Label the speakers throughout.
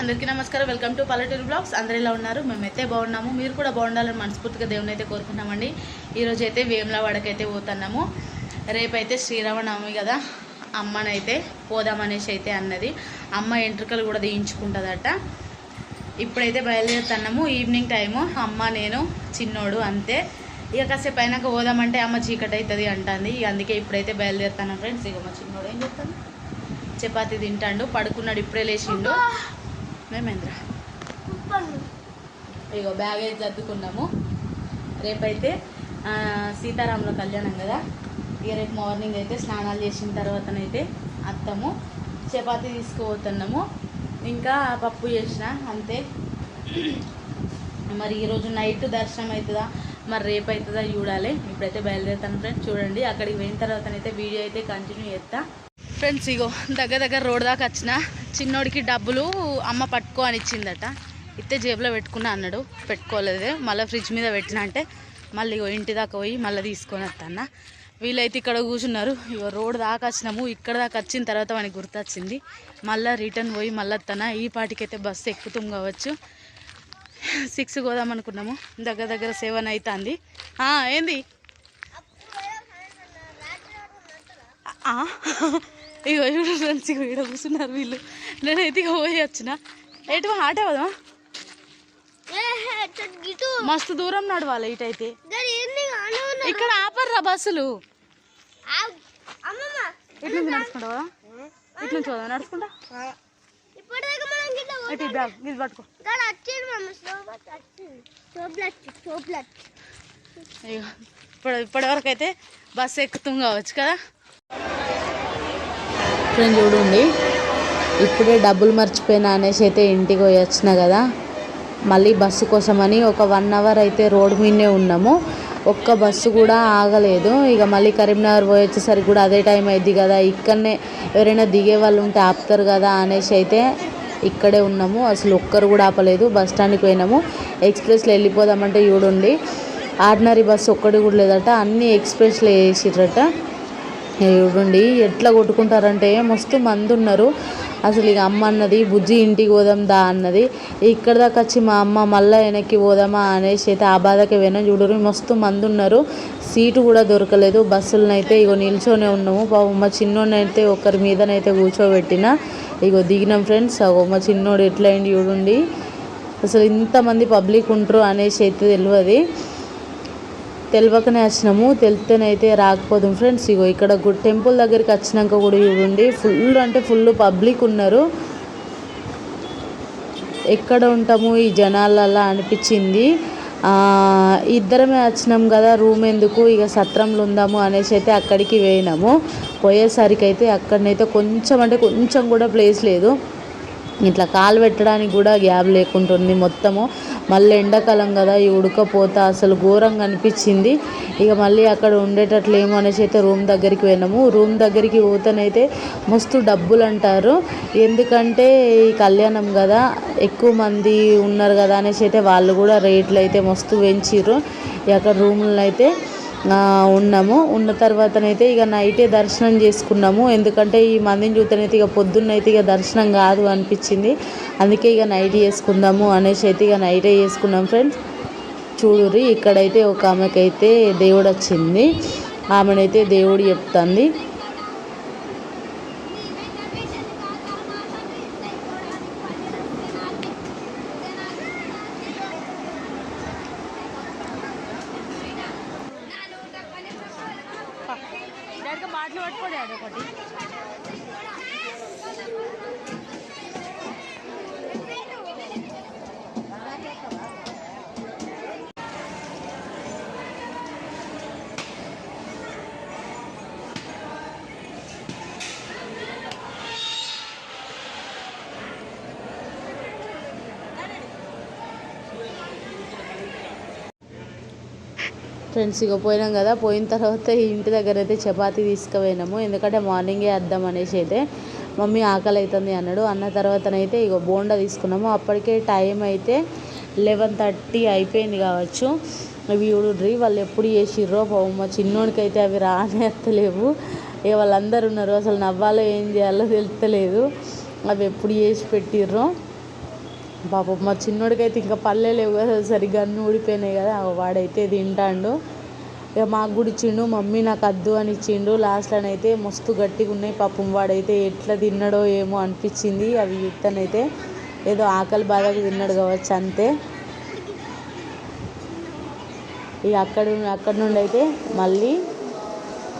Speaker 1: అందరికీ నమస్కారం. Welcome to పల్లెటూరు బ్లాగ్స్. అందరూ ఎలా ఉన్నారు? మేమైతే బాగున్నాము. మీరు కూడా బాగుండాలని మనస్ఫూర్తిగా దేవుని అయితే కోరుకుంటామండి. ఈరోజు అయితే వేములవాడకైతే పోతున్నాము. రేపైతే శ్రీరామనవమి కదా, అమ్మనైతే పోదామనేసి అయితే అన్నది. అమ్మ ఎంట్రుకలు కూడా తీయించుకుంటుందట. ఇప్పుడైతే బయలుదేరుతున్నాము. ఈవినింగ్ టైము అమ్మ, నేను, చిన్నోడు అంతే. ఇక కాసేపు అయినాక పోదామంటే అమ్మ చీకటి అవుతుంది అంటుంది. ఇక అందుకే ఇప్పుడైతే బయలుదేరుతాను ఫ్రెండ్స్. ఇక మా చిన్నోడు ఏం చెప్తాను, చపాతీ తింటాడు, పడుకున్నాడు, ఇప్పుడే లేచిండు. మేమేంద్ర ఇగో బ్యాగ్ అయితే సర్దుకున్నాము. రేపైతే సీతారాముల కళ్యాణం కదా. ఇక రేపు మార్నింగ్ అయితే స్నానాలు చేసిన తర్వాతనైతే అత్తము చపాతీ తీసుకుపోతున్నాము. ఇంకా పప్పు చేసిన అంతే. మరి ఈరోజు నైట్ దర్శనం అవుతుందా, మరి రేపు అవుతుందా చూడాలి. ఇప్పుడైతే బయలుదేరుతాను ఫ్రెండ్స్. చూడండి, అక్కడికి పోయిన తర్వాతనైతే వీడియో అయితే కంటిన్యూ చేస్తా ఫ్రెండ్స్. ఇగో దగ్గర రోడ్ దాకా వచ్చిన. చిన్నోడికి డబ్బులు అమ్మ పట్టుకో అని ఇచ్చిందట. ఇస్తే జేబులో పెట్టుకున్నా అన్నాడు, పెట్టుకోలేదు. మళ్ళీ ఫ్రిడ్జ్ మీద పెట్టిన అంటే మళ్ళీ ఇగో ఇంటి దాకా పోయి మళ్ళీ తీసుకొని వస్తాను. వీళ్ళైతే ఇక్కడ కూర్చున్నారు. ఇగో రోడ్ దాకా వచ్చినాము. ఇక్కడ దాకా వచ్చిన తర్వాత వానికి గుర్తొచ్చింది, మళ్ళీ రిటర్న్ పోయి మళ్ళీ వస్తాను. ఈ పాటికైతే బస్సు ఎక్కుతాం కావచ్చు. 6 పోదాం అనుకున్నాము. దగ్గర 7 అవుతుంది. ఏంది ఇగో ఇప్పుడు ఫ్రెండ్స్, ఇగో ఇక్కడ కూర్చున్నారు వీళ్ళు. నేనైతే ఇక పోయి వచ్చిన. ఎటు ఆటే పోదామా? మస్తు దూరం నడవాలి ఇటైతే. ఇక్కడ ఆపర్రా బస్సులు. ఇటు నుంచి నడుచుకుంటావా? ఇటు నుంచి పోదాం నడుచుకుంటా. ఇది పట్టుకో. ఇప్పటి వరకు అయితే బస్సు ఎక్కుతాం కావచ్చు కదా ఫ్రెండ్. చూడండి, ఇప్పుడే డబ్బులు మర్చిపోయినా అనేసి అయితే ఇంటికి పోయి వచ్చిన కదా. మళ్ళీ బస్సు కోసమని ఒక 1 అవర్ అయితే రోడ్ మీదనే ఉన్నాము. ఒక్క బస్సు కూడా ఆగలేదు. ఇక మళ్ళీ కరీంనగర్ పోయి వచ్చేసరికి కూడా అదే టైం అయింది కదా. ఇక్కడనే ఎవరైనా దిగే వాళ్ళు ఉంటే ఆపుతారు కదా అనేసి అయితే ఇక్కడే ఉన్నాము. అసలు ఒక్కరు కూడా ఆపలేదు. బస్ స్టాండ్కి పోయినాము. ఎక్స్ప్రెస్లో వెళ్ళిపోదామంటే చూడండి, ఆర్డినరీ బస్సు ఒక్కటి కూడా లేదట, అన్నీ ఎక్స్ప్రెస్లో వేసిర్రట. చూడండి ఎట్లా కొట్టుకుంటారంటే మస్తు మంది ఉన్నారు. అసలు ఇక అమ్మ అన్నది, బుజ్జి ఇంటికి పోదాం దా అన్నది. ఇక్కడ దాకా వచ్చి మా అమ్మ మళ్ళీ వెనక్కి పోదామా అనేసి అయితే ఆ బాధకే పోయినాం. చూడరు మస్తు మంది ఉన్నారు. సీటు కూడా దొరకలేదు. బస్సులనైతే ఇగో నిల్చొనే ఉన్నాము. పాపం మా చిన్నోడినైతే ఒకరి మీదనైతే కూర్చోబెట్టిన. ఇగో దిగినాం ఫ్రెండ్స్. మా చిన్నోడు ఎట్లా అయింది చూడండి. అసలు ఇంతమంది పబ్లిక్ ఉంటారు అనేసి అయితే తెలియకనే వచ్చినాము. తెలితేనైతే రాకపోదాం ఫ్రెండ్స్. ఇగో ఇక్కడ టెంపుల్ దగ్గరికి వచ్చినాక కూడా చూడండి, ఫుల్ అంటే ఫుల్ పబ్లిక్ ఉన్నారు. ఎక్కడ ఉంటాము ఈ జనాలలా అనిపించింది. ఇద్దరమే వచ్చినాం కదా, రూమ్ ఎందుకు, ఇక సత్రంలో ఉందాము అనేసి అయితే అక్కడికి పోయినాము. పోయేసరికి అయితే అక్కడనైతే కొంచెం అంటే కొంచెం కూడా ప్లేస్ లేదు. ఇట్లా కాలు పెట్టడానికి కూడా గ్యాప్ లేకుంటుంది మొత్తము. మళ్ళీ ఎండాకాలం కదా, ఈ ఉడకపోత అసలు ఘోరంగా అనిపించింది. ఇక మళ్ళీ అక్కడ ఉండేటట్లేమో అనేసి అయితే రూమ్ దగ్గరికి పోయినాము. రూమ్ దగ్గరికి పోతేనైతే మస్తు డబ్బులు అంటారు. ఎందుకంటే ఈ కళ్యాణం కదా, ఎక్కువ మంది ఉన్నారు కదా అనేసి అయితే వాళ్ళు కూడా రేట్లు అయితే మస్తు పెంచిర్రు. అక్కడ రూమ్లో అయితే ఉన్నాము. ఉన్న తర్వాతనైతే ఇక నైటే దర్శనం చేసుకున్నాము. ఎందుకంటే ఈ మందిని చూస్తేనైతే ఇక పొద్దున్నైతే ఇక దర్శనం కాదు అనిపించింది. అందుకే ఇక నైట్ చేసుకుందాము అనేసి అయితే ఇక నైటే చేసుకున్నాం ఫ్రెండ్స్. చూడుర్రి, ఇక్కడైతే ఒక ఆమెకైతే దేవుడు వచ్చింది. ఆమెనైతే దేవుడు చెప్తుంది. బాటిల్ పట్టుకోండి అదొకటి. ఫ్రెండ్స్ ఇక పోయినాం కదా. పోయిన తర్వాత ఇంటి దగ్గర అయితే చపాతీ తీసుకుపోయినాము. ఎందుకంటే మార్నింగే వద్దాం అనేసి అయితే మమ్మీ ఆకలి అవుతుంది అన్నాడు. అన్న తర్వాతనైతే ఇక బోండా తీసుకున్నాము. అప్పటికే టైం అయితే 11:30 అయిపోయింది కావచ్చు. అవి చూడుర్రి వాళ్ళు ఎప్పుడు చేసిర్రో. మా చిన్నోడికైతే అవి రానేత్తలేవు. ఇక వాళ్ళందరూ ఉన్నారు, అసలు నవ్వాలో ఏం చేయాలో తెలుస్తలేదు. అవి ఎప్పుడు చేసి పెట్టిర్రో. పాపం మా చిన్నోడికైతే ఇంకా పళ్ళే లేవు కదా, సరిగ్గా అన్నీ ఊడిపోయినాయి కదా, వాడైతే తింటాడు. ఇక మాకు కూడా ఇచ్చిండు, మమ్మీ నాకు వద్దు అని ఇచ్చిండు. లాస్ట్లోనైతే మస్తు గట్టిగా ఉన్నాయి. పాపం వాడైతే ఎట్లా తిన్నాడో ఏమో అనిపించింది. అవి చూస్తేనైతే ఏదో ఆకలి బాధకు తిన్నాడు కావచ్చు అంతే. ఇక అక్కడ నుండి అయితే మళ్ళీ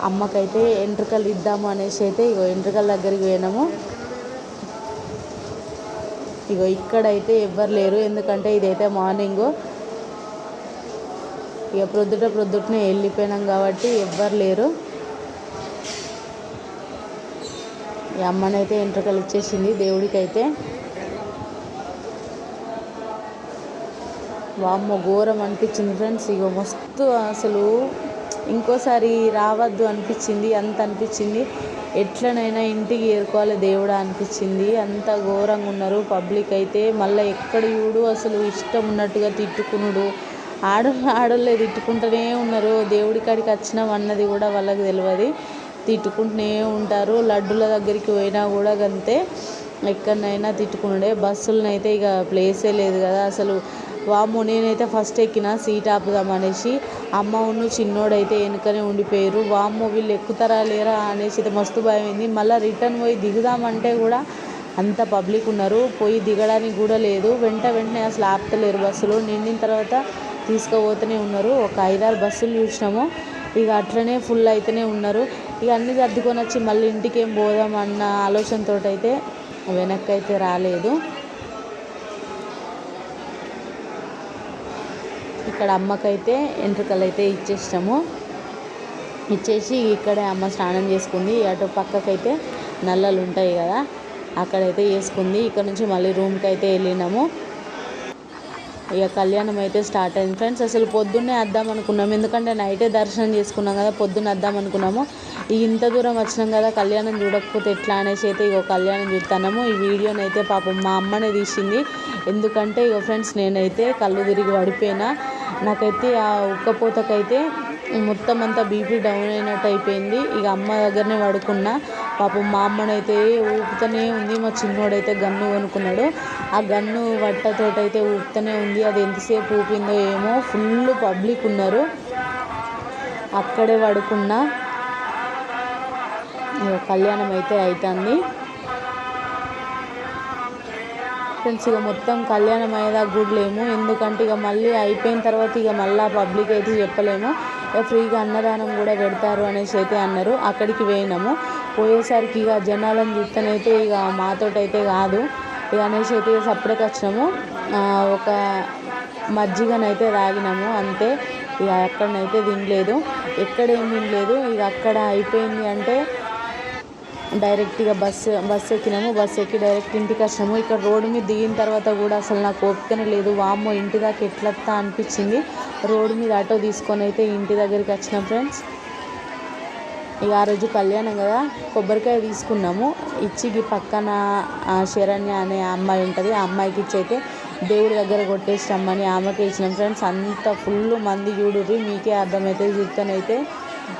Speaker 1: అమ్మకైతే ఎంట్రుకలు ఇద్దాము అనేసి అయితే ఇగో ఎంట్రుకల దగ్గరికి పోయినాము. ఇగో ఇక్కడైతే ఎవ్వరు లేరు, ఎందుకంటే ఇదైతే మార్నింగు, ఇక ప్రొద్దుటనే వెళ్ళిపోయినాం కాబట్టి ఎవ్వరు లేరు. ఈ అమ్మనైతే ఎంట్రుకలు ఇచ్చేసింది దేవుడికైతే. వామ్మో ఘోరం అనిపించింది ఫ్రెండ్స్. ఇగో మస్తు అసలు ఇంకోసారి రావద్దు అనిపించింది, అంత అనిపించింది. ఎట్లనైనా ఇంటికి ఏరుకోవాలి దేవుడా అనిపించింది. అంత ఘోరంగా ఉన్నారు పబ్లిక్ అయితే. మళ్ళీ ఎక్కడ చూడు అసలు ఇష్టం ఉన్నట్టుగా తిట్టుకునుడు, ఆడోళ్ళే తిట్టుకుంటూనే ఉన్నారు. దేవుడి కాడికి వచ్చినాం అన్నది కూడా వాళ్ళకి తెలియదు, తిట్టుకుంటూనే ఉంటారు. లడ్డుల దగ్గరికి పోయినా కూడా అంతే, ఎక్కడనైనా తిట్టుకునుడే. బస్సులనైతే ఇక ప్లేసే లేదు కదా అసలు. వామ్మో నేనైతే ఫస్ట్ ఎక్కిన సీట్ ఆపుదామనేసి, అమ్మ ఉన్న చిన్నోడైతే వెనుకనే ఉండిపోయారు. వామ్మో వీళ్ళు ఎక్కుతారా లేరా అనేసి అయితే మస్తు భయమైంది. మళ్ళీ రిటర్న్ పోయి దిగుదామంటే కూడా అంత పబ్లిక్ ఉన్నారు, పోయి దిగడానికి కూడా లేదు. వెంటనే అసలు ఆపుతలేరు బస్సులు. నిండిన తర్వాత తీసుకుపోతూనే ఉన్నారు. ఒక 5-6 బస్సులు చూసినాము. ఇక అట్లనే ఫుల్ అయితేనే ఉన్నారు. ఇక అన్నీ సర్దుకొని వచ్చి మళ్ళీ ఇంటికి ఏం పోదాం అన్న ఆలోచనతో అయితే వెనక్కి అయితే రాలేదు. ఇక్కడ అమ్మకైతే ఎంట్రుకలు అయితే ఇచ్చేసినాము. ఇచ్చేసి ఇక్కడే అమ్మ స్నానం చేసుకుంది. అటు పక్కకైతే నల్లలు ఉంటాయి కదా, అక్కడైతే వేసుకుంది. ఇక్కడ నుంచి మళ్ళీ రూమ్కి అయితే వెళ్ళినాము. ఇక కళ్యాణం అయితే స్టార్ట్ అయింది ఫ్రెండ్స్. అసలు పొద్దున్నే వద్దాం అనుకున్నాము, ఎందుకంటే నైటే దర్శనం చేసుకున్నాం కదా, పొద్దున్న వద్దాం అనుకున్నాము. ఇంత దూరం వచ్చినాం కదా, కళ్యాణం చూడకపోతే ఎట్లా అనేసి అయితే ఇగో కళ్యాణం చూస్తున్నాము. ఈ వీడియోని అయితే పాపం మా అమ్మనే తీసింది, ఎందుకంటే ఇగో ఫ్రెండ్స్ నేనైతే కళ్ళు తిరిగి పడిపోయినా. నాకైతే ఆ ఉక్కపోతకైతే మొత్తం అంతా బీపీ డౌన్ అయినట్టు అయిపోయింది. ఇక అమ్మ దగ్గరనే పడుకున్నా. పాపం మా అమ్మనైతే ఊపుతూనే ఉంది. మా చిన్నోడైతే గన్ను కొనుక్కున్నాడు, ఆ గన్ను వట్టతోటైతే ఊపుతూనే ఉంది. అది ఎంతసేపు ఊపిందో ఏమో. ఫుల్ పబ్లిక్ ఉన్నారు, అక్కడే పడుకున్నా. కళ్యాణం అయితే అవుతుంది ఫ్రెండ్స్. ఇక మొత్తం కళ్యాణం అయ్యేదాకా గుడ్లేము, ఎందుకంటే ఇక మళ్ళీ అయిపోయిన తర్వాత ఇక మళ్ళీ పబ్లిక్ అయితే చెప్పలేము. ఇక ఫ్రీగా అన్నదానం కూడా పెడతారు అనేసి అయితే అన్నారు. అక్కడికి పోయినాము. పోయేసరికి ఇక జనాలను చూస్తేనైతే ఇక మాతోటైతే కాదు ఇక అనేసి అయితే సపరేట్గా వచ్చినాము. ఒక మజ్జిగనైతే తాగినాము అంతే. ఇక అక్కడనైతే తినలేదు, ఎక్కడేం తినలేదు. ఇక అక్కడ అయిపోయింది అంటే డైరెక్ట్గా బస్సు ఎక్కినాము. బస్సు ఎక్కి డైరెక్ట్ ఇంటికి వచ్చినాము. ఇక్కడ రోడ్డు మీద దిగిన తర్వాత కూడా అసలు నాకు ఓపికనే లేదు. వామ్మో ఇంటి దాకా ఎట్లొస్తా అనిపించింది. రోడ్డు మీద ఆటో తీసుకొని అయితే ఇంటి దగ్గరికి వచ్చినాం ఫ్రెండ్స్. ఇక ఆ రోజు కళ్యాణం కదా, కొబ్బరికాయ తీసుకున్నాము. ఇచ్చి పక్కన శరణ్య అనే అమ్మాయి ఉంటుంది, ఆ అమ్మాయికి ఇచ్చి అయితే దేవుడి దగ్గర కొట్టేసిరమ్మని ఆమెకే ఇచ్చినాం ఫ్రెండ్స్. అంత ఫుల్ మంది చూడుర్రి, మీకే అర్థమవుతుంది. చూస్తేనైతే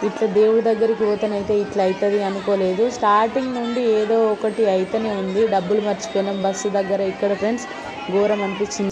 Speaker 1: ఇట్లా దేవుడి దగ్గరికి పోతేనైతే ఇట్లా అవుతుంది అనుకోలేదు. స్టార్టింగ్ నుండి ఏదో ఒకటి అయితేనే ఉంది. డబ్బులు మర్చిపోయినాం బస్సు దగ్గర. ఇక్కడ ఫ్రెండ్స్ ఘోరం అనిపించింది.